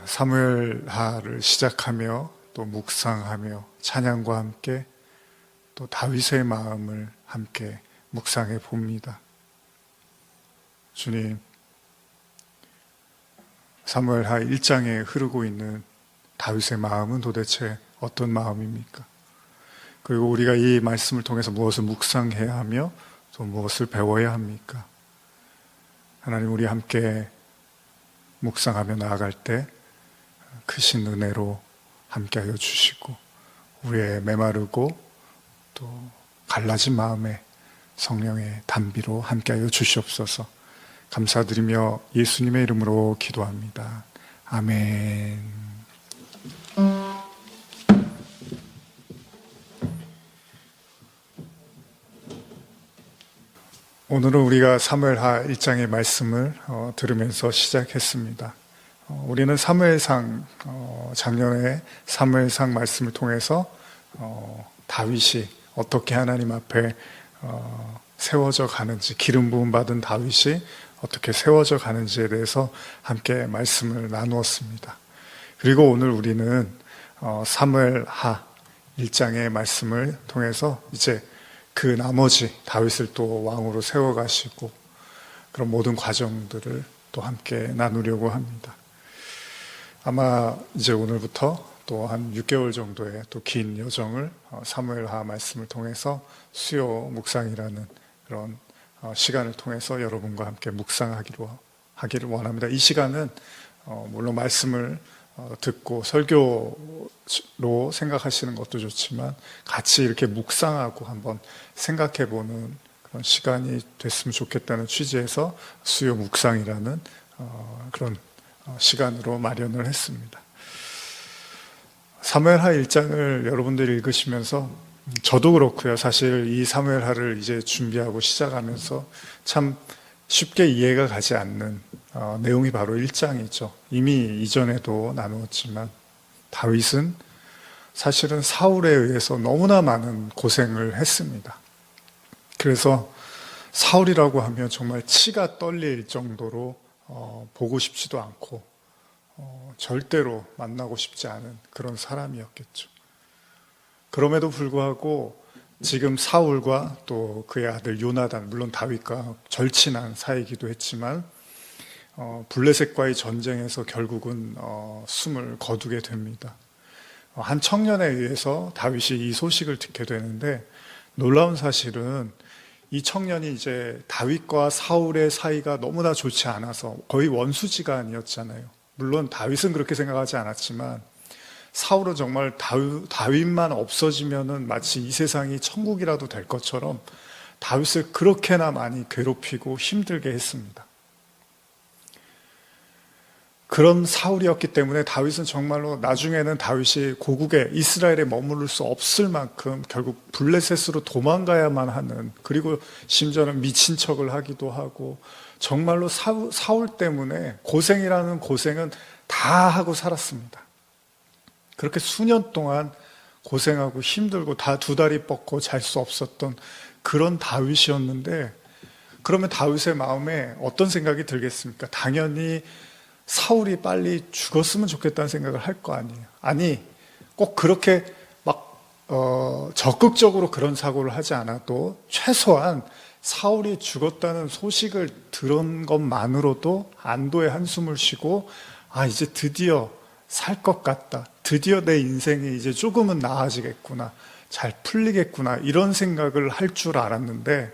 사무엘하를 시작하며 또 묵상하며 찬양과 함께 또 다윗의 마음을 함께 묵상해 봅니다. 주님, 사무엘하 1장에 흐르고 있는 다윗의 마음은 도대체 어떤 마음입니까? 그리고 우리가 이 말씀을 통해서 무엇을 묵상해야 하며 또 무엇을 배워야 합니까? 하나님, 우리 함께 묵상하며 나아갈 때 크신 은혜로 함께하여 주시고 우리의 메마르고 또 갈라진 마음에 성령의 단비로 함께하여 주시옵소서. 감사드리며 예수님의 이름으로 기도합니다. 아멘. 오늘은 우리가 사무엘하 1장의 말씀을 들으면서 시작했습니다. 우리는 사무엘상, 작년에 사무엘상 말씀을 통해서 다윗이 어떻게 하나님 앞에 세워져 가는지, 기름 부음 받은 다윗이 어떻게 세워져 가는지에 대해서 함께 말씀을 나누었습니다. 그리고 오늘 우리는 사무엘하 1장의 말씀을 통해서 이제 그 나머지 다윗을 또 왕으로 세워가시고 그런 모든 과정들을 또 함께 나누려고 합니다. 아마 이제 오늘부터 또 한 6개월 정도의 또 긴 여정을 사무엘하 말씀을 통해서 수요 묵상이라는 그런 시간을 통해서 여러분과 함께 묵상하기를 원합니다. 이 시간은 물론 말씀을 듣고 설교로 생각하시는 것도 좋지만 같이 이렇게 묵상하고 한번 생각해보는 그런 시간이 됐으면 좋겠다는 취지에서 수요 묵상이라는 그런 시간으로 마련을 했습니다. 사무엘하 1장을 여러분들이 읽으시면서 저도 그렇고요. 사실 이 사무엘하를 이제 준비하고 시작하면서 참 쉽게 이해가 가지 않는 내용이 바로 1장이죠. 이미 이전에도 나누었지만 다윗은 사실은 사울에 의해서 너무나 많은 고생을 했습니다. 그래서 사울이라고 하면 정말 치가 떨릴 정도로 보고 싶지도 않고 절대로 만나고 싶지 않은 그런 사람이었겠죠. 그럼에도 불구하고 지금 사울과 또 그의 아들 요나단, 물론 다윗과 절친한 사이이기도 했지만 블레셋과의 전쟁에서 결국은 숨을 거두게 됩니다. 한 청년에 의해서 다윗이 이 소식을 듣게 되는데 놀라운 사실은 이 청년이 이제 다윗과 사울의 사이가 너무나 좋지 않아서 거의 원수지간이었잖아요. 물론 다윗은 그렇게 생각하지 않았지만 사울은 정말 다윗만 없어지면은 마치 이 세상이 천국이라도 될 것처럼 다윗을 그렇게나 많이 괴롭히고 힘들게 했습니다. 그런 사울이었기 때문에 다윗은 정말로 나중에는 다윗이 고국에 이스라엘에 머무를 수 없을 만큼 결국 블레셋으로 도망가야만 하는, 그리고 심지어는 미친 척을 하기도 하고 정말로 사울 때문에 고생이라는 고생은 다 하고 살았습니다. 그렇게 수년 동안 고생하고 힘들고 다 두 다리 뻗고 잘 수 없었던 그런 다윗이었는데, 그러면 다윗의 마음에 어떤 생각이 들겠습니까? 당연히 사울이 빨리 죽었으면 좋겠다는 생각을 할 거 아니에요. 아니, 꼭 그렇게 막 적극적으로 그런 사고를 하지 않아도 최소한 사울이 죽었다는 소식을 들은 것만으로도 안도의 한숨을 쉬고, 아, 이제 드디어 살 것 같다, 드디어 내 인생이 이제 조금은 나아지겠구나, 잘 풀리겠구나, 이런 생각을 할 줄 알았는데,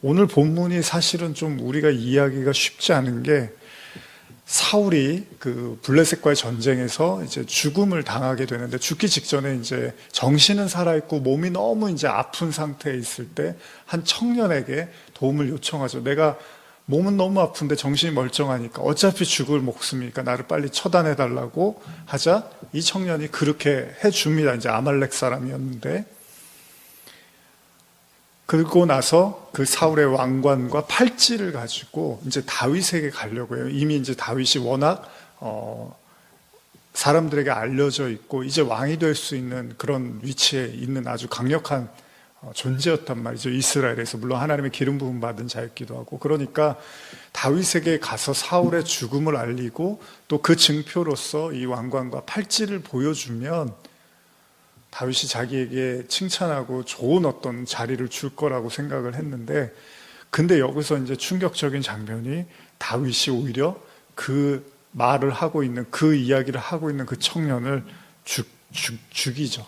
오늘 본문이 사실은 좀 우리가 이해하기가 쉽지 않은 게, 사울이 그 블레셋과의 전쟁에서 이제 죽음을 당하게 되는데, 죽기 직전에 이제 정신은 살아있고 몸이 너무 이제 아픈 상태에 있을 때 한 청년에게 도움을 요청하죠. 내가 몸은 너무 아픈데 정신이 멀쩡하니까 어차피 죽을 목숨이니까 나를 빨리 처단해달라고 하자 이 청년이 그렇게 해줍니다. 이제 아말렉 사람이었는데, 그러고 나서 그 사울의 왕관과 팔찌를 가지고 이제 다윗에게 가려고 해요. 이미 이제 다윗이 워낙 사람들에게 알려져 있고 이제 왕이 될 수 있는 그런 위치에 있는 아주 강력한 존재였단 말이죠. 이스라엘에서. 물론 하나님의 기름 부음 받은 자였기도 하고. 그러니까 다윗에게 가서 사울의 죽음을 알리고 또 그 증표로서 이 왕관과 팔찌를 보여주면 다윗이 자기에게 칭찬하고 좋은 어떤 자리를 줄 거라고 생각을 했는데, 근데 여기서 이제 충격적인 장면이 다윗이 오히려 그 말을 하고 있는, 그 이야기를 하고 있는 그 청년을 죽이죠.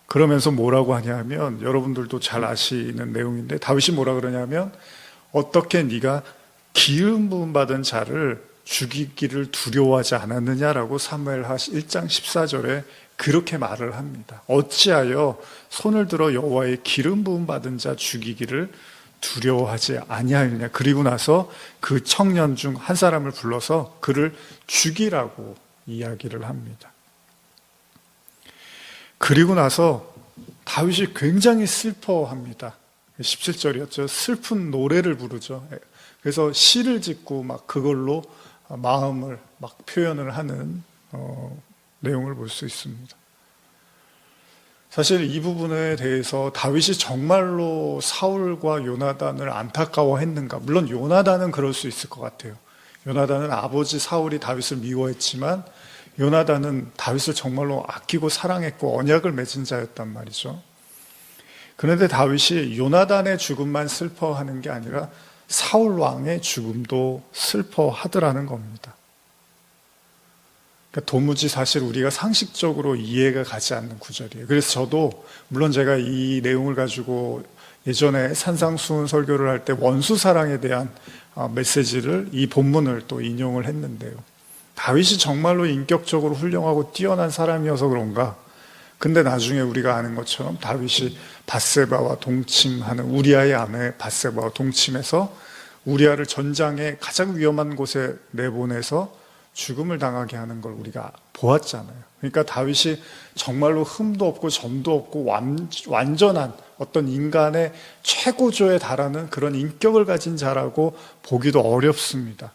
그러면서 뭐라고 하냐면, 여러분들도 잘 아시는 내용인데, 다윗이 뭐라 그러냐면, 어떻게 네가 기름 부음 받은 자를 죽이기를 두려워하지 않았느냐라고 사무엘하 1장 14절에 그렇게 말을 합니다. 어찌하여 손을 들어 여호와의 기름 부음 받은 자 죽이기를 두려워하지 아니하느냐. 그리고 나서 그 청년 중 한 사람을 불러서 그를 죽이라고 이야기를 합니다. 그리고 나서 다윗이 굉장히 슬퍼합니다. 17절이었죠. 슬픈 노래를 부르죠. 그래서 시를 짓고 막 그걸로 마음을 막 표현을 하는 내용을 볼 수 있습니다. 사실 이 부분에 대해서 다윗이 정말로 사울과 요나단을 안타까워했는가? 물론 요나단은 그럴 수 있을 것 같아요. 요나단은 아버지 사울이 다윗을 미워했지만 요나단은 다윗을 정말로 아끼고 사랑했고 언약을 맺은 자였단 말이죠. 그런데 다윗이 요나단의 죽음만 슬퍼하는 게 아니라 사울 왕의 죽음도 슬퍼하더라는 겁니다. 그러니까 도무지 사실 우리가 상식적으로 이해가 가지 않는 구절이에요. 그래서 저도 물론 제가 이 내용을 가지고 예전에 산상수훈 설교를 할 때 원수 사랑에 대한 메시지를, 이 본문을 또 인용을 했는데요. 다윗이 정말로 인격적으로 훌륭하고 뛰어난 사람이어서 그런가? 근데 나중에 우리가 아는 것처럼 다윗이 밧세바와 동침하는, 우리아의 아내 밧세바와 동침해서 우리아를 전장의 가장 위험한 곳에 내보내서 죽음을 당하게 하는 걸 우리가 보았잖아요. 그러니까 다윗이 정말로 흠도 없고 점도 없고 완전한 어떤 인간의 최고조에 달하는 그런 인격을 가진 자라고 보기도 어렵습니다.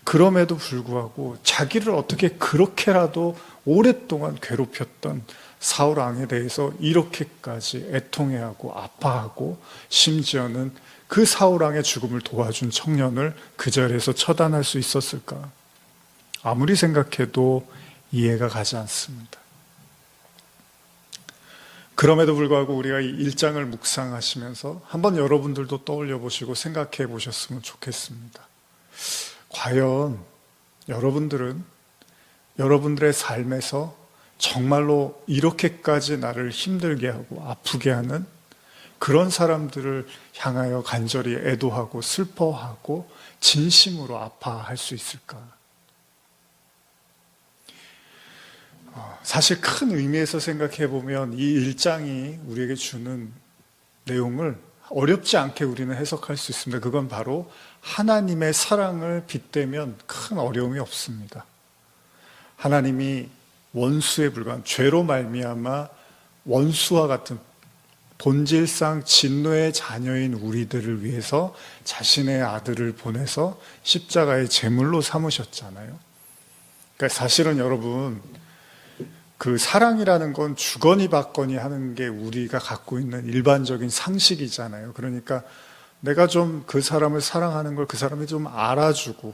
그럼에도 불구하고 자기를 어떻게 그렇게라도 오랫동안 괴롭혔던 사울 왕에 대해서 이렇게까지 애통해하고 아파하고, 심지어는 그 사울 왕의 죽음을 도와준 청년을 그 자리에서 처단할 수 있었을까? 아무리 생각해도 이해가 가지 않습니다. 그럼에도 불구하고 우리가 이 1장을 묵상하시면서 한번 여러분들도 떠올려 보시고 생각해 보셨으면 좋겠습니다. 과연 여러분들은 여러분들의 삶에서 정말로 이렇게까지 나를 힘들게 하고 아프게 하는 그런 사람들을 향하여 간절히 애도하고 슬퍼하고 진심으로 아파할 수 있을까? 사실 큰 의미에서 생각해 보면 이 1장이 우리에게 주는 내용을 어렵지 않게 우리는 해석할 수 있습니다. 그건 바로 하나님의 사랑을 빗대면 큰 어려움이 없습니다. 하나님이 원수에 불과한, 죄로 말미암아 원수와 같은 본질상 진노의 자녀인 우리들을 위해서 자신의 아들을 보내서 십자가의 제물로 삼으셨잖아요. 그러니까 사실은 여러분, 그 사랑이라는 건 주거니 받거니 하는 게 우리가 갖고 있는 일반적인 상식이잖아요. 그러니까 내가 좀 그 사람을 사랑하는 걸 그 사람이 좀 알아주고,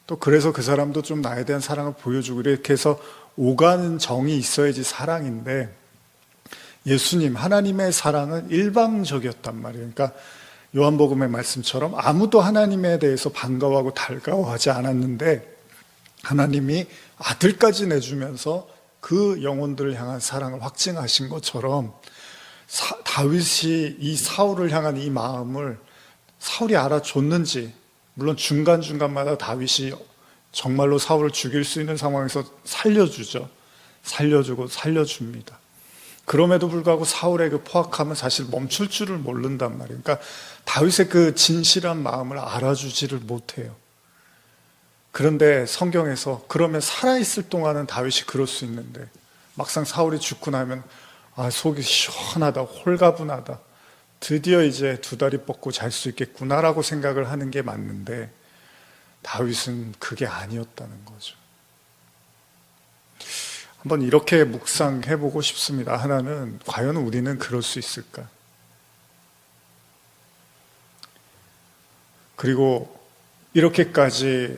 또 그래서 그 사람도 좀 나에 대한 사랑을 보여주고, 이렇게 해서 오가는 정이 있어야지 사랑인데, 예수님, 하나님의 사랑은 일방적이었단 말이에요. 그러니까 요한복음의 말씀처럼 아무도 하나님에 대해서 반가워하고 달가워하지 않았는데 하나님이 아들까지 내주면서 그 영혼들을 향한 사랑을 확증하신 것처럼, 다윗이 이 사울을 향한 이 마음을 사울이 알아줬는지, 물론 중간중간마다 다윗이 정말로 사울을 죽일 수 있는 상황에서 살려주죠. 살려주고 살려줍니다. 그럼에도 불구하고 사울의 그 포악함은 사실 멈출 줄을 모른단 말이에요. 그러니까 다윗의 그 진실한 마음을 알아주지를 못해요. 그런데 성경에서 그러면 살아있을 동안은 다윗이 그럴 수 있는데, 막상 사울이 죽고 나면 속이 시원하다, 홀가분하다, 드디어 이제 두 다리 뻗고 잘 수 있겠구나라고 생각을 하는 게 맞는데, 다윗은 그게 아니었다는 거죠. 한번 이렇게 묵상해 보고 싶습니다. 하나는 과연 우리는 그럴 수 있을까? 그리고 이렇게까지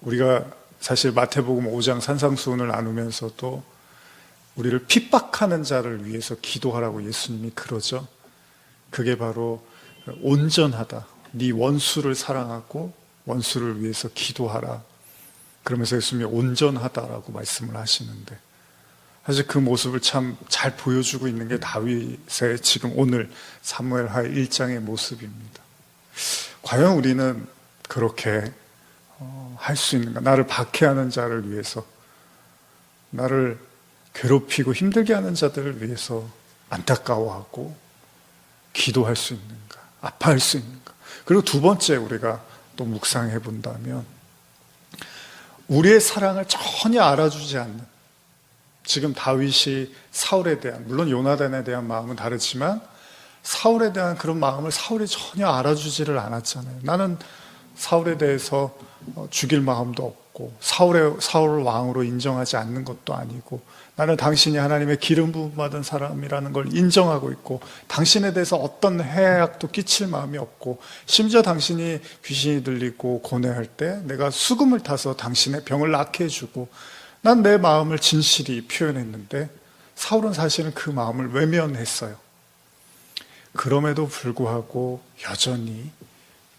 우리가 사실 마태복음 5장 산상수훈을 나누면서도 우리를 핍박하는 자를 위해서 기도하라고 예수님이 그러죠. 그게 바로 온전하다. 네 원수를 사랑하고 원수를 위해서 기도하라. 그러면서 예수님이 온전하다라고 말씀을 하시는데, 사실 그 모습을 참 잘 보여주고 있는 게 다윗의 지금 오늘 사무엘하 1장의 모습입니다. 과연 우리는 그렇게 할 수 있는가? 나를 박해하는 자를 위해서, 나를 괴롭히고 힘들게 하는 자들을 위해서 안타까워하고 기도할 수 있는가? 아파할 수 있는가? 그리고 두 번째 우리가 또 묵상해 본다면, 우리의 사랑을 전혀 알아주지 않는, 지금 다윗이 사울에 대한, 물론 요나단에 대한 마음은 다르지만 사울에 대한 그런 마음을 사울이 전혀 알아주지를 않았잖아요. 나는 사울에 대해서 죽일 마음도 없고 사울 왕으로 인정하지 않는 것도 아니고, 나는 당신이 하나님의 기름 부음 받은 사람이라는 걸 인정하고 있고, 당신에 대해서 어떤 해악도 끼칠 마음이 없고, 심지어 당신이 귀신이 들리고 고뇌할 때 내가 수금을 타서 당신의 병을 낫게 해주고, 난 내 마음을 진실히 표현했는데 사울은 사실은 그 마음을 외면했어요. 그럼에도 불구하고 여전히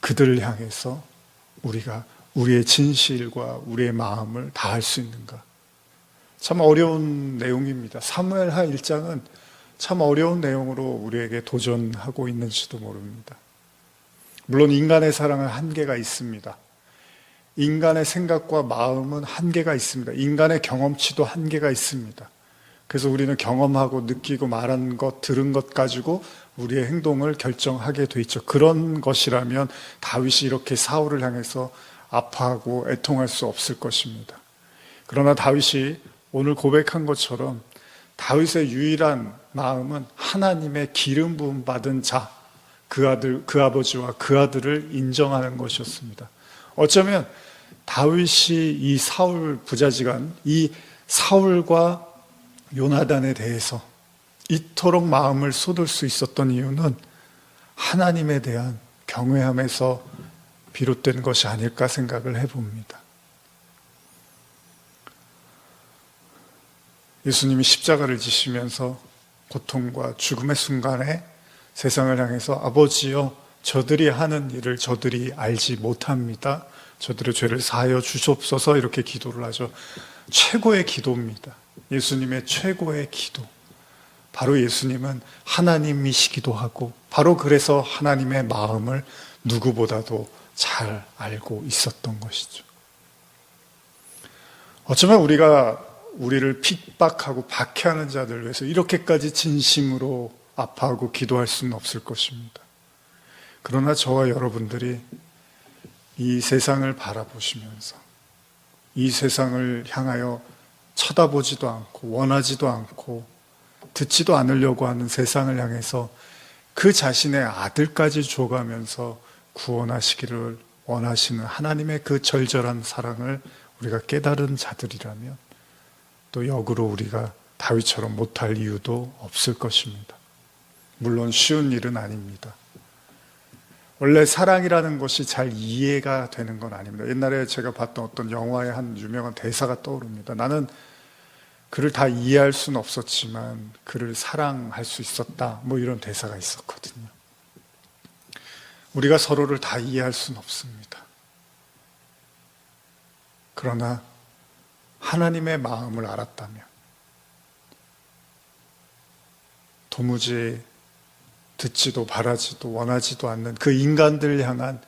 그들을 향해서 우리가 우리의 진실과 우리의 마음을 다할 수 있는가? 참 어려운 내용입니다. 사무엘하 1장은 참 어려운 내용으로 우리에게 도전하고 있는지도 모릅니다. 물론 인간의 사랑은 한계가 있습니다. 인간의 생각과 마음은 한계가 있습니다. 인간의 경험치도 한계가 있습니다. 그래서 우리는 경험하고 느끼고 말한 것, 들은 것 가지고 우리의 행동을 결정하게 돼 있죠. 그런 것이라면 다윗이 이렇게 사울을 향해서 아파하고 애통할 수 없을 것입니다. 그러나 다윗이 오늘 고백한 것처럼 다윗의 유일한 마음은 하나님의 기름 부음 받은 자, 그 아들, 그 아버지와 그 아들을 인정하는 것이었습니다. 어쩌면 다윗이 이 사울 부자지간, 이 사울과 요나단에 대해서 이토록 마음을 쏟을 수 있었던 이유는 하나님에 대한 경외함에서 비롯된 것이 아닐까 생각을 해봅니다. 예수님이 십자가를 지시면서 고통과 죽음의 순간에 세상을 향해서 아버지여, 저들이 하는 일을 저들이 알지 못합니다. 저들의 죄를 사하여 주시옵소서, 이렇게 기도를 하죠. 최고의 기도입니다. 예수님의 최고의 기도. 바로 예수님은 하나님이시기도 하고, 바로 그래서 하나님의 마음을 누구보다도 잘 알고 있었던 것이죠. 어쩌면 우리가 우리를 핍박하고 박해하는 자들을 위해서 이렇게까지 진심으로 아파하고 기도할 수는 없을 것입니다. 그러나 저와 여러분들이 이 세상을 바라보시면서, 이 세상을 향하여 쳐다보지도 않고 원하지도 않고 듣지도 않으려고 하는 세상을 향해서 그 자신의 아들까지 줘가면서 구원하시기를 원하시는 하나님의 그 절절한 사랑을 우리가 깨달은 자들이라면, 또 역으로 우리가 다윗처럼 못할 이유도 없을 것입니다. 물론 쉬운 일은 아닙니다. 원래 사랑이라는 것이 잘 이해가 되는 건 아닙니다. 옛날에 제가 봤던 어떤 영화의 한 유명한 대사가 떠오릅니다. 나는 그를 다 이해할 수는 없었지만 그를 사랑할 수 있었다, 뭐 이런 대사가 있었거든요. 우리가 서로를 다 이해할 수는 없습니다. 그러나 하나님의 마음을 알았다면, 도무지 듣지도 바라지도 원하지도 않는 그 인간들을 향한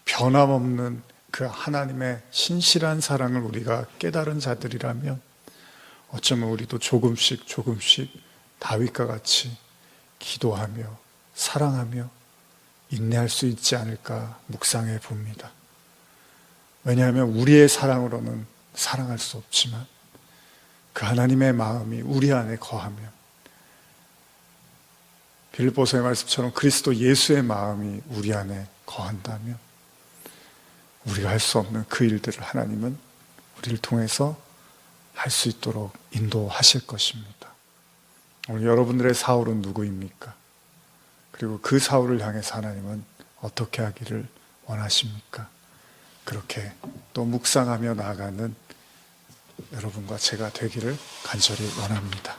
변함없는 그 하나님의 신실한 사랑을 우리가 깨달은 자들이라면, 어쩌면 우리도 조금씩 다윗과 같이 기도하며 사랑하며 인내할 수 있지 않을까 묵상해 봅니다. 왜냐하면 우리의 사랑으로는 사랑할 수 없지만 그 하나님의 마음이 우리 안에 거하면, 빌립보서의 말씀처럼 그리스도 예수의 마음이 우리 안에 거한다면, 우리가 할 수 없는 그 일들을 하나님은 우리를 통해서 할 수 있도록 인도하실 것입니다. 오늘 여러분들의 사울은 누구입니까? 그리고 그 사울을 향해서 하나님은 어떻게 하기를 원하십니까? 그렇게 또 묵상하며 나아가는 여러분과 제가 되기를 간절히 원합니다.